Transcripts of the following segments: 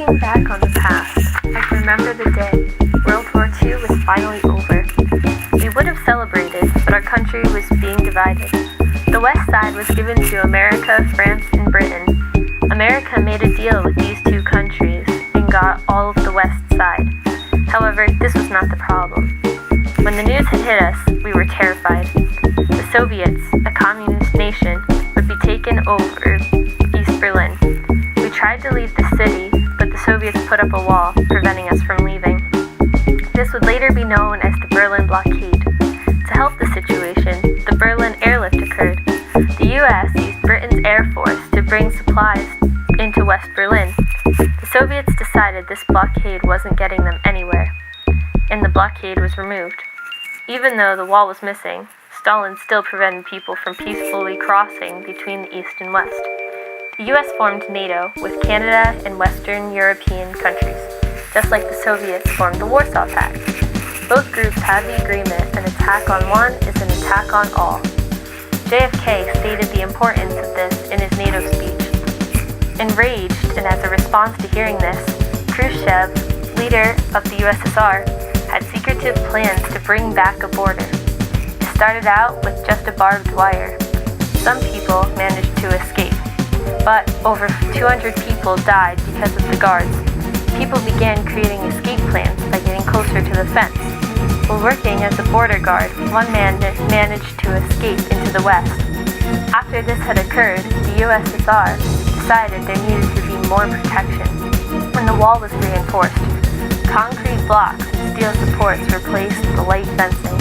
Looking back on the past, I can remember the day World War II was finally over. We would have celebrated, but our country was being divided. The West Side was given to America, France, and Britain. America made a deal with these two countries and got all of the West Side. However, this was not the problem. When the news had hit us, we were terrified. The Soviets, a communist nation, would be taken over East Berlin. We tried to leave the city, but the Soviets put up a wall, preventing us from leaving. This would later be known as the Berlin Blockade. To help the situation, the Berlin airlift occurred. The U.S. used Britain's Air Force to bring supplies into West Berlin. The Soviets decided this blockade wasn't getting them anywhere, and the blockade was removed. Even though the wall was missing, Stalin still prevented people from peacefully crossing between the East and West. The U.S. formed NATO with Canada and Western European countries, just like the Soviets formed the Warsaw Pact. Both groups had the agreement an attack on one is an attack on all. JFK stated the importance of this in his NATO speech. Enraged, and as a response to hearing this, Khrushchev, leader of the USSR, had secretive plans to bring back a border. It started out with just a barbed wire. Some people managed to escape, but over 200 people died because of the guards. People began creating escape plans by getting closer to the fence. While working as a border guard, one man managed to escape into the west. After this had occurred, the USSR decided there needed to be more protection. When the wall was reinforced, concrete blocks and steel supports replaced the light fencing.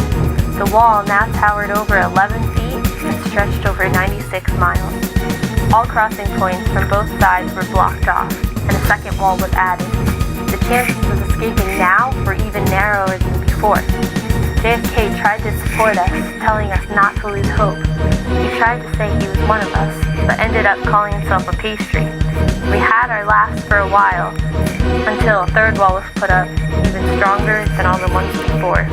The wall now towered over 11 feet and stretched over 96 miles. All crossing points from both sides were blocked off, and a second wall was added. The chances of escaping now were even narrower than before. JFK tried to support us, telling us not to lose hope. He tried to say he was one of us, but ended up calling himself a pastry. We had our laughs for a while, until a third wall was put up, even stronger than all the ones before.